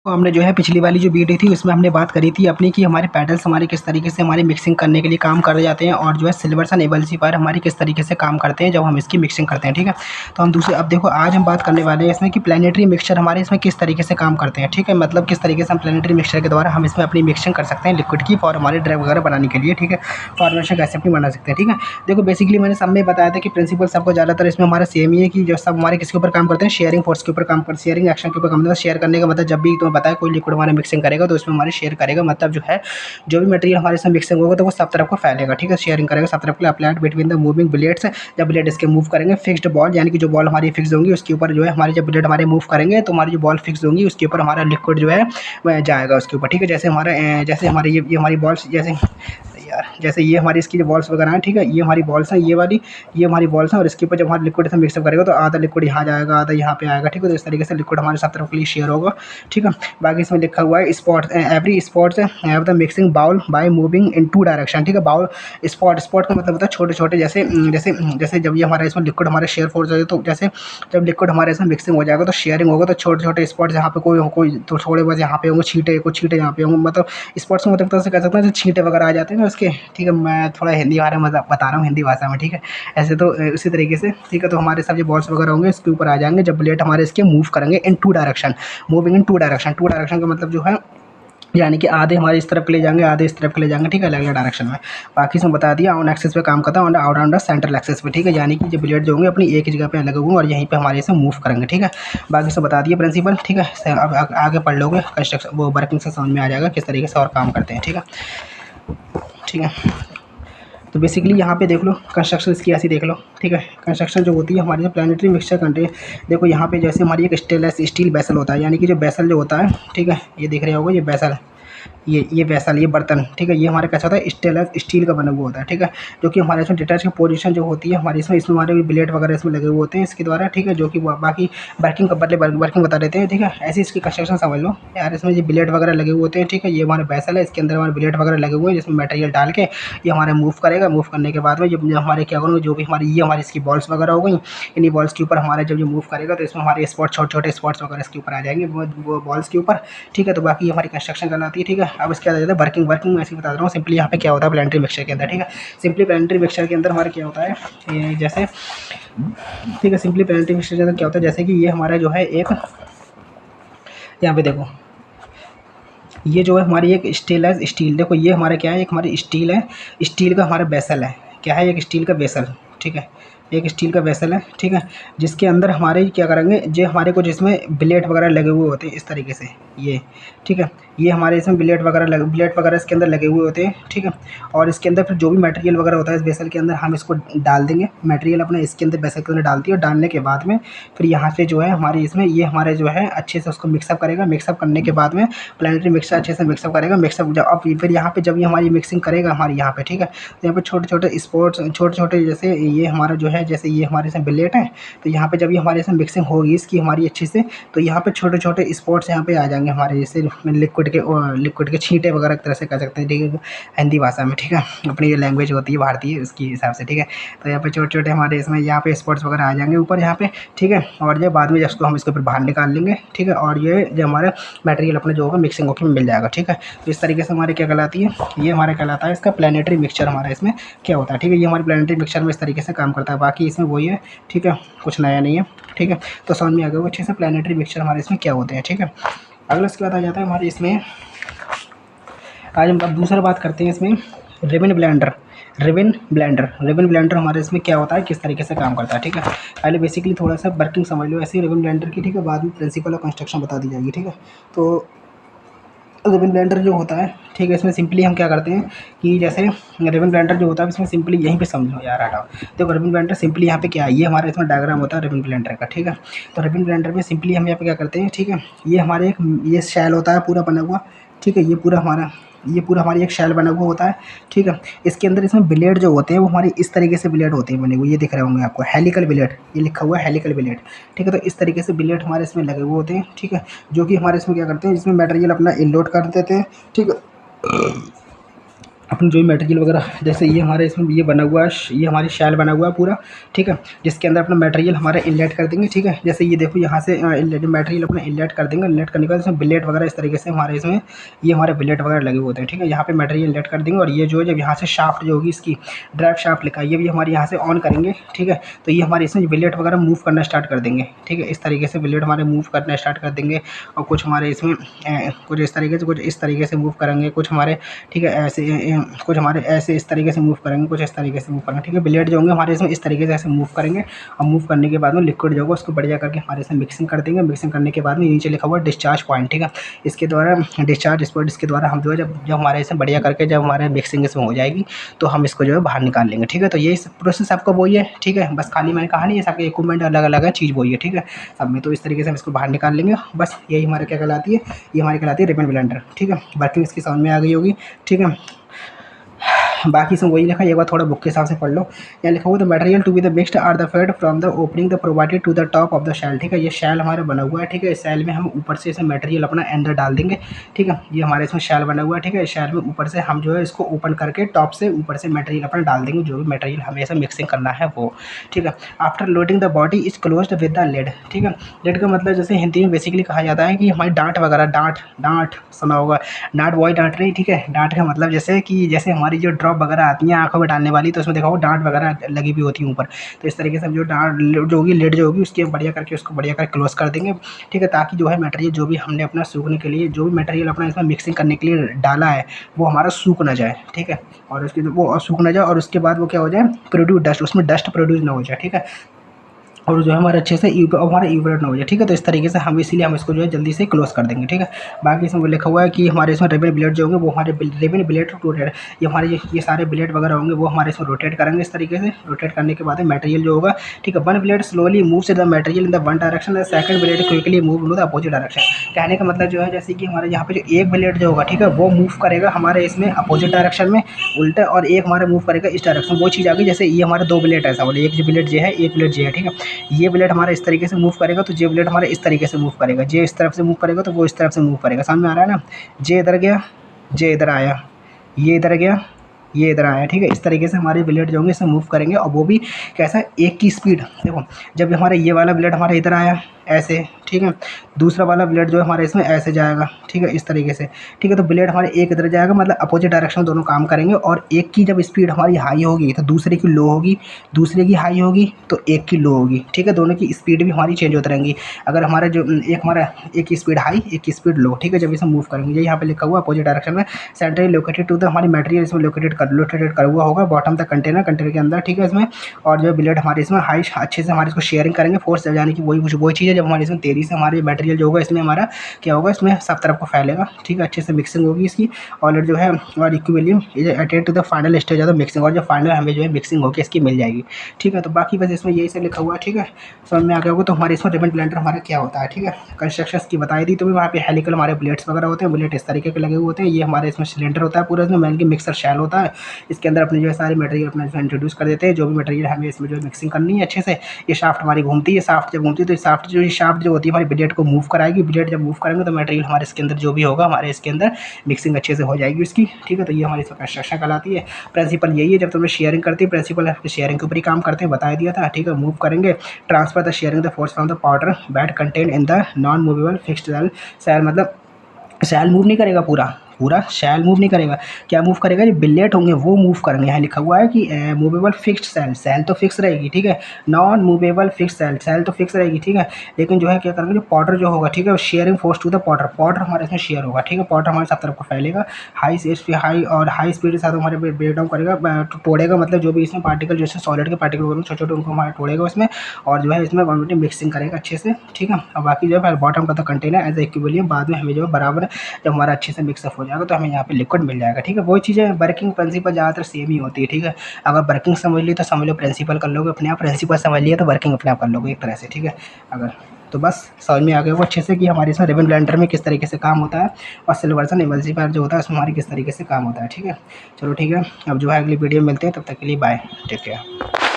तो हमने जो है पिछली वाली जो वीडियो थी उसमें हमने बात करी थी अपनी कि हमारे पैडल्स हमारे किस तरीके से हमारी मिक्सिंग करने के लिए काम कर जाते हैं और जो है सिल्वर्स एंड एमल्सीफायर हमारी किस तरीके से काम करते हैं जब हम इसकी मिक्सिंग करते हैं। ठीक है, तो हम दूसरे अब देखो आज हम बात करने वाले हैं इसमें कि प्लानिटरी मिक्सचर हमारे इसमें किस तरीके से काम करते हैं। ठीक है, मतलब किस तरीके से हम प्लानिटरी मिक्सचर के द्वारा हम इसमें अपनी मिक्सिंग कर सकते हैं लिक्विड की फॉर हमारे ड्राई वगैरह बनाने के लिए। ठीक है, फॉर्मेशन कैसे अपनी बना सकते हैं। ठीक है, देखो बेसिकली मैंने सब में बताया था कि प्रिंसिपल सबको ज़्यादातर इसमें हमारा सेम ही है कि जो सब हमारे किसके ऊपर काम करते हैं, शेयरिंग फोर्स के ऊपर काम करते हैं, शेयरिंग एक्शन के ऊपर काम करते हैं। शेयर करने का मतलब जब भी तुम्हें बताया कोई लिक्विड हमारा मिक्सिंग करेगा तो इसमें हमारे शेयर करेगा, मतलब जो है जो भी मटेरियल हमारे इसमें मिक्सिंग होगा तो वो सब तरफ को फैलेगा। ठीक है, शेयरिंग करेगा सब तरफ के लिए। Applied between the moving blades, जब ब्लेड इसके मूव करेंगे फिक्स्ड बॉल, यानी कि जो बॉल हमारी फिक्स होंगी उसके ऊपर जो है हमारी जब ब्लेड हमारे मूव करेंगे तो हमारी जो बॉल फिक्स होंगी उसके ऊपर हमारा लिक्विड जो है वह जाएगा उसके ऊपर। ठीक है, जैसे हमारा जैसे हमारे ये हमारी बॉल्स जैसे ये हमारी इसकी जो बॉल्स वगैरह हैं। ठीक है, ये हमारी बॉल्स हैं, ये हमारी बॉल्स हैं और इसके ऊपर जब हमारा लिक्विड से मिक्सअप करेगा तो आधा लिक्विड यहाँ जाएगा आधा यहाँ पे आएगा। ठीक है, तो इस तरीके से लिक्विड हमारे सब तरफ के लिए शेयर होगा। ठीक है, बाकी इसमें लिखा हुआ है spot every spots have the mixing bowl by moving in two direction. ठीक है, बाउल स्पॉट का मतलब होता है छोटे छोटे, जैसे जैसे जैसे जब ये हमारा इसमें लिक्विड हमारे शेयर फोर्स हो तो जैसे जब लिक्विड हमारे इसमें मिक्सिंग हो जाएगा तो शेयरिंग होगा तो छोटे छोटे स्पॉट जहाँ पे कोई तो थोड़े बहुत यहाँ पे होंगे छींटे, कुछ छींटे यहाँ पे होंगे, मतलब स्पॉट्स में मतलब तरह से कह सकते हैं जो छींटे वगैरह आ जाते हैं ना उसके। ठीक है, मैं थोड़ा हिंदी बारे में बता रहा हूँ हिंदी भाषा में। ठीक है, ऐसे तो उसी तरीके से। ठीक है, तो हमारे सब जो बॉल्स वगैरह होंगे इसके ऊपर आ जाएंगे जब ब्लेड हमारे इसके मूव करेंगे in two direction, moving in two direction. Two direction का मतलब जो है यानी कि आधे हमारे इस तरफ के ले जाएंगे आधे इस तरफ के ले जाएंगे। ठीक है, अलग अलग डायरेक्शन में। बाकी इसमें बता दिया ऑन एक्सिस पे काम करता है और ऑन द सेंट्रल एक्सिस पे। ठीक है, यानी कि जो ब्लेड जो होंगे अपनी एक ही जगह पे अलग होंगे और यहीं पे हमारे इसे मूव करेंगे। ठीक है, बाकी से बता दिया प्रिंसिपल। ठीक है, अब आगे पढ़ लोगे कंस्ट्रक्शन वो वर्किंग से समझ में आ जाएगा किस तरीके से और काम करते हैं। ठीक है, ठीक है, तो बेसिकली यहाँ पे देख लो कंस्ट्रक्शन इसकी ऐसी देख लो। ठीक है, कंस्ट्रक्शन जो होती है हमारी प्लानिटरी मिक्सचर कंटेन, देखो यहाँ पे जैसे हमारी एक स्टेनलेस स्टील बेसल होता है, यानी कि जो बेसल जो होता है। ठीक है, ये दिख रहा होगा ये बेसल, ये वैसा ये बर्तन। ठीक है, ये हमारे कैसा होता है स्टेनलेस स्टील का बना हुआ होता है। ठीक है, जो कि हमारे इसमें डिटैच की पोजीशन जो होती है हमारी इसमें हमारे ब्लेड वगैरह इसमें लगे हुए होते हैं इसके द्वारा। ठीक है, जो कि बाकी वर्किंग का बदले वर्किंग बता देते हैं। ठीक है, ऐसी इसकी कंस्ट्रक्शन समझ लो यार। इसमें जो ब्लेड वगैरह लगे हुए होते हैं। ठीक है, ये हमारे वैसल है, इसके अंदर हमारे ब्लेड वगैरह लगे हुए हैं जिसमें मटेरियल डाल के ये हमारे मूव करेगा। मूव करने के बाद में जब हमारे क्या करूँगा जो भी हमारी ये हमारी इसकी बॉल्स वगैरह हो गई, इन्हीं बॉल्स के ऊपर हमारे जब ये मूव करेगा तो इसमें हमारे स्पॉट छोटे छोटे स्पॉट्स वगैरह इसके ऊपर आ जाएंगे वो बॉल्स के ऊपर। ठीक है, तो बाकी हमारी कंस्ट्रक्शन कहलाती है। ठीक है, अब इसके बाद वर्किंग मैं ऐसे बता रहा हूँ सिंपली यहाँ पे क्या होता है प्लानिटरी मिक्सचर के अंदर। ठीक है, सिंपली प्लानिटरी मिक्सचर के अंदर हमारा क्या होता है ये जैसे, ठीक है, सिंपली प्लानिटरी मिक्सचर के अंदर क्या होता है जैसे कि ये हमारा जो है एक यहाँ पे देखो ये जो है हमारी एक स्टेनलेस स्टील, देखो ये हमारा क्या है एक हमारी स्टील है, स्टील का हमारा बेसल है। क्या है एक स्टील का बेसल। ठीक है, एक स्टील का वेसल है। ठीक है, जिसके अंदर हमारे क्या करेंगे जो हमारे को जिसमें ब्लेड वगैरह लगे हुए होते हैं इस तरीके से ये। ठीक है, ये हमारे इसमें ब्लेड वगैरह इसके अंदर लगे हुए होते हैं। ठीक है, और इसके अंदर फिर जो भी मटेरियल वगैरह होता है इस वेसल के अंदर हम इसको डाल देंगे मटेरियल अपना इसके अंदर वेसल के अंदर डाल दिए और डालने के बाद में फिर यहाँ से जो है हमारे इसमें ये हमारे जो है अच्छे से उसको मिक्सअप करेगा। मिक्सअप करने के बाद में प्लानिटरी मिक्सर अच्छे से मिक्सअप करेगा। मिक्सअप अब फिर यहाँ पे जब ये हमारी मिक्सिंग करेगा हमारे यहाँ पे। ठीक है, तो यहाँ पे छोटे छोटे स्पॉट्स छोटे छोटे जैसे ये हमारा जो है जैसे ये हमारे इसमें ब्लेड है तो यहाँ पे जब ये हमारे इसमें मिक्सिंग होगी इसकी हमारी अच्छे से तो यहाँ पे छोटे छोटे स्पॉट्स यहाँ पे आ जाएंगे हमारे जैसे लिक्विड के छींटे वगैरह एक तरह से कह सकते हैं। ठीक है, हिंदी भाषा में। ठीक है, अपनी ये लैंग्वेज होती है भारतीय उसके हिसाब से। ठीक है, तो यहाँ पे छोटे छोटे हमारे इसमें यहाँ पे स्पॉट्स वगैरह आ जाएंगे ऊपर यहाँ पे। ठीक है, और ये बाद में जब हम इसको फिर बाहर निकाल लेंगे। ठीक है, और ये जो हमारा मटेरियल अपना जो होगा मिक्सिंग होकर मिल जाएगा। ठीक है, तो इस तरीके से हमारे क्या कहलाती है ये हमारा कहलाता है इसका प्लानिटरी मिक्सचर हमारा इसमें क्या होता है। ठीक है, ये हमारे प्लानिटरी मिक्सचर में इस तरीके से काम करता है। बाकी इसमें वही है। ठीक है, कुछ नया नहीं है। ठीक है, तो समझ में आ गया अच्छे से प्लानिटरी मिक्सचर हमारे इसमें क्या होते हैं। ठीक है, अगला इसके बाद आ जाता है हमारे इसमें आज हम अब दूसरा बात करते हैं इसमें रिबन ब्लेंडर हमारे इसमें क्या होता है किस तरीके से काम करता है। ठीक है, पहले बेसिकली थोड़ा सा वर्किंग समझ लो ऐसे रिबन ब्लेंडर की। ठीक है, बाद में प्रिंसिपल और कंस्ट्रक्शन बता दी जाएगी। ठीक है, तो रिबन ब्लेंडर जो होता है ठीक है इसमें सिंपली हम क्या करते हैं कि जैसे रिबन ब्लेंडर जो होता है इसमें सिंपली यहीं पे समझो यार हटाओ। देखो रिबन ब्लेंडर सिंपली यहाँ पे क्या है ये हमारे इसमें डायग्राम होता है रिबन ब्लेंडर का। ठीक है, तो रिबन ब्लेंडर में सिंपली हम यहाँ पे क्या करते हैं। ठीक है, ये हमारे एक ये शैल होता है पूरा बना हुआ। ठीक है, ये पूरा हमारी एक शैल बना हुआ होता है। ठीक है, इसके अंदर इसमें ब्लेड जो होते हैं वो हमारी इस तरीके से ब्लेड होते हैं बने हुए, ये दिख रहे होंगे आपको हेलिकल ब्लेड, ये लिखा हुआ है हेलिकल ब्लेड। ठीक है, तो इस तरीके से ब्लेड हमारे इसमें लगे हुए होते हैं। ठीक है, जो कि हमारे इसमें क्या करते हैं इसमें मटेरियल अपना इनलोड कर देते हैं। ठीक है, अपन जो मटेरियल वगैरह, जैसे ये हमारे इसमें ये बना हुआ है, ये हमारी शैल बना हुआ है पूरा, ठीक है, जिसके अंदर अपना मटेरियल हमारा इनलेट कर देंगे, ठीक है। जैसे ये देखो यहाँ से मटेरियल अपना इनलेट कर देंगे, इनलेट करने के बाद इसमें बिलेट वगैरह इस तरीके से हमारे इसमें ये हमारे बिलेट वगैरह लगे होते हैं, ठीक है। यहाँ पे मटेरियल इनलेट कर देंगे और ये जो है जब यहाँ से शाफ्ट जो होगी इसकी ड्राइव शाफ्ट लिखा है, ये भी हमारे यहाँ से ऑन करेंगे, ठीक है। तो ये हमारे इसमें बिलेट वगैरह मूव करना स्टार्ट कर देंगे, ठीक है। इस तरीके से बिलेट हमारे मूव करना स्टार्ट कर देंगे और कुछ हमारे इसमें कुछ इस तरीके से, कुछ इस तरीके से मूव करेंगे, कुछ हमारे, ठीक है, ऐसे कुछ हमारे ऐसे इस तरीके से मूव करेंगे, कुछ इस तरीके से मूव करेंगे, ठीक है। ब्लेड जो होंगे हमारे इसमें इस तरीके से ऐसे मूव करेंगे और मूव करने के बाद में लिक्विड जो होगा उसको बढ़िया करके हमारे इसमें मिक्सिंग कर देंगे। मिक्सिंग करने के बाद में नीचे लिखा हुआ डिस्चार्ज पॉइंट, ठीक है, इसके द्वारा डिस्चार्ज स्पॉट, इसके द्वारा हम जो है जब हमारे इसमें बढ़िया करके जब हमारे मिक्सिंग इसमें हो जाएगी तो हम इसको जो है बाहर निकाल लेंगे, ठीक है। तो ये प्रोसेस आपका वही है, ठीक है, बस खाली मैंने कहा नहीं है, सबके इक्विपमेंट अलग अलग है, चीज़ वही है, ठीक है, सब में। तो इस तरीके से हम इसको बाहर निकाल लेंगे, बस यही हमारे क्या कहलाती है, ये हमारी कहलाती है रिबन ब्लेंडर, ठीक है। वर्किंग इसकी समझ में आ गई होगी, ठीक है। बाकी सब वही लिखा है, एक बार थोड़ा बुक के हिसाब से पढ़ लो। यहाँ लिखा हुआ the material to be the mixed are the fed from the opening the provided to the top of the shell, ठीक है। ये शैल हमारा बना हुआ है, ठीक है। इस शैल में हम ऊपर से इसे मटेरियल अपना अंदर डाल देंगे, ठीक है। ये हमारे इसमें शैल बना हुआ है, ठीक है। शैल में ऊपर से हम जो है इसको ओपन करके टॉप से ऊपर से मटेरियल अपना डाल देंगे, जो भी मटेरियल हमें ऐसा मिक्सिंग करना है वो, ठीक है। After loading the body is closed with the lid, ठीक है। लिड का मतलब जैसे हिंदी में बेसिकली कहा जाता है कि हमारी डांट वगैरह, डांट सुना होगा, डांट वही डांट रही, ठीक है। डांट का मतलब जैसे कि जैसे हमारी जो ड्रॉप वगैरह आती है आँखों में डालने वाली, तो उसमें देखा होगा डांट वगैरह लगी भी होती है ऊपर। तो इस तरीके से हम जो डांट जो होगी, लिड जो होगी, उसके बढ़िया करके उसको बढ़िया करके क्लोज कर देंगे, ठीक है, ताकि जो है मटेरियल जो भी हमने अपना सूखने के लिए, जो भी मटेरियल अपना इसमें मिक्सिंग करने के लिए डाला है वो हमारा सूख ना जाए, ठीक है। और उसकी वो सूख ना जाए और उसके बाद वो क्या हो जाए, प्रोड्यूस डस्ट, उसमें डस्ट प्रोड्यूस ना हो जाए, ठीक है। और जो है हमारे अच्छे से हमारा यूवरेट ना हो जाए, ठीक है। तो इस तरीके से हम इसीलिए हम इसको जो है जल्दी से क्लोज कर देंगे, ठीक है। बाकी इसमें लिखा हुआ है कि हमारे इसमें रिबन ब्लेड जो होंगे वो हमारे रिबन ब्लेड रोटेट, ये हमारे ये सारे ब्लेड वगैरह होंगे वो हमारे इसमें रोटेट करेंगे इस तरीके से। रोटेट करने के बाद मटेरियल जो होगा, ठीक है, one blade slowly moves the material in the one direction, the second blade quickly move in the opposite direction. कहने का मतलब जो है जैसे कि हमारे यहाँ पे जो एक ब्लेड जो होगा, ठीक है, वो मूव करेगा हमारे इसमें अपोजिट डायरेक्शन में उल्टा, और एक हमारा मूव करेगा इस डायरेक्शन। वो चीज़ आ गई, जैसे ये हमारे दो ब्लेड ऐसा बोले, एक जो ब्लेड जे है, एक ब्लेड जे है, ठीक है। ये ब्लेड हमारा इस तरीके से मूव करेगा तो जे ब्लेड हमारे इस तरीके से मूव करेगा, जे इस तरफ से मूव करेगा तो वो इस तरफ से मूव करेगा। समझ में आ रहा है ना, जे इधर गया, जे इधर आया, ये इधर गया, ये इधर आया, ठीक है। इस तरीके से हमारे ब्लेड जो होंगे इसे मूव करेंगे और वो भी कैसा, एक की स्पीड। देखो जब हमारा ये वाला ब्लेड हमारे इधर आया ऐसे, ठीक है, दूसरा वाला ब्लेड जो है हमारे इसमें ऐसे जाएगा, ठीक है, इस तरीके से, ठीक है। तो ब्लेड हमारे एक इधर जाएगा, मतलब अपोजिट डायरेक्शन दोनों काम करेंगे। और एक की जब स्पीड हमारी हाई होगी तो दूसरे की लो होगी, दूसरे की हाई होगी तो एक की लो होगी, ठीक है। दोनों की स्पीड भी हमारी चेंज होती रहेंगी। अगर हमारा जो हमारा एक की स्पीड हाई, एक की स्पीड लो, ठीक है, जब इसे मूव करेंगे, ये यहाँ पे लिखा हुआ अपोजिट डायरेक्शन में सेंट्रली लोकेटेड टू द, हमारी मटेरियल इसमें लोकेटेड कर हुआ होगा बॉटम द कंटेनर के अंदर, ठीक है, इसमें। और जो ब्लेड हमारे इसमें हाई अच्छे से हमारे इसको शेयरिंग करेंगे, फोर्स जब जाने की वही चीज़ है। जब हमारे इसमें तेज़ी से हमारे मटेरियल जो होगा इसमें हमारा क्या होगा, इसमें सब तरफ को फैलेगा, ठीक है, अच्छे से मिक्सिंग होगी इसकी। और जो है और equilibrium attend to the final stage of the mixing, और जो फाइनल हमें जो है मिक्सिंग होकर इसकी मिल जाएगी, ठीक है। तो बाकी बस इसमें यही सब लिखा हुआ है, ठीक है, समझ में आ गया होगा। तो हमारे इसमें रिबन ब्लेंडर हमारा क्या होता है, ठीक है, कंस्ट्रक्शन की बताई दी। तो भी वहाँ पे हेलिकल हमारे ब्लेड्स वगैरह होते हैं, ब्लेड इस तरीके के लगे हुए होते हैं। ये हमारे इसमें सिलेंडर होता है पूरा, इसमें मेन की मिक्सर शैल होता है। इसके अंदर अपने जो है सारे मटेरियल अपना इंट्रोड्यूस कर देते हैं, जो भी मटेरियल हमें इसमें जो है मिक्सिंग करनी है अच्छे से। ये शाफ्ट हमारी घूमती है, शाफ्ट जब घूमती है तो शाफ्ट जो होती है हमारी ब्लेड को मूव कराएगी। ब्लेड जब मूव करेंगे तो मटेरियल हमारे इसके अंदर जो भी होगा हमारे इसके अंदर मिक्सिंग अच्छे से हो जाएगी उसकी, ठीक है। तो ये हमारी इसमें कंस्ट्रक्शन कहलाती है। प्रिंसिपल यही है, जब तुम शेयरिंग करती है प्रिंसिपल है, शेयरिंग के ऊपर ही काम करते हैं, बता दिया था, ठीक है। मूव करेंगे, transfer the shearing the force from the powder bed contain in the non movable fixed cell, मतलब सेल मूव नहीं करेगा, पूरा शैल मूव नहीं करेगा। क्या मूव करेगा, जो बिलेट होंगे वो मूव करेंगे। यहाँ लिखा हुआ है कि मूवेबल फिक्स्ड सेल, सेल तो फिक्स रहेगी, ठीक है, non movable fix cell, cell तो फिक्स रहेगी, ठीक है। लेकिन जो है क्या करेंगे, जो पाउडर जो होगा, ठीक है, shearing force to the powder हमारे इसमें शेयर होगा, ठीक है। पाउडर हमारे सब तरफ को फैलेगा, हाई स्पीड के साथ हमारे ब्रेक डाउन करेगा, तोड़ेगा, मतलब जो भी इसमें पार्टिकल जैसे सॉलिड के पार्टिकल होंगे छोटे छोटे उनको हमारे तोड़ेगा उसमें, और जो है इसमें क्वांटिटी मिक्सिंग करेगा अच्छे से, ठीक है। और बाकी जो है बॉटम का तो कंटेनर एज इक्विलिब्रियम, बाद में हमें जो है बराबर जब हमारा अच्छे से मिक्सअप हो जाएगा तो हमें यहाँ पे लिक्विड मिल जाएगा, ठीक है। वही चीज़ें वर्किंग प्रिंसिपल ज़्यादातर सेम ही होती है, ठीक है। अगर वर्किंग समझ ली तो समझ लो प्रिंसिपल कर लोगे अपने आप, प्रिंसिपल समझ लिया तो वर्किंग अपने आप कर लोगे एक तरह से, ठीक है। अगर तो बस समझ में आ गया वो अच्छे से कि हमारे इसमें रिबन ब्लेंडर में किस तरीके से काम होता है, और सिल्वर्सन एमल्सिफायर जो होता है उसमें हमारी किस तरीके से काम होता है, ठीक है। चलो ठीक है, अब जो है अगली वीडियो में मिलते हैं, तब तक के लिए बाय, टेक केयर।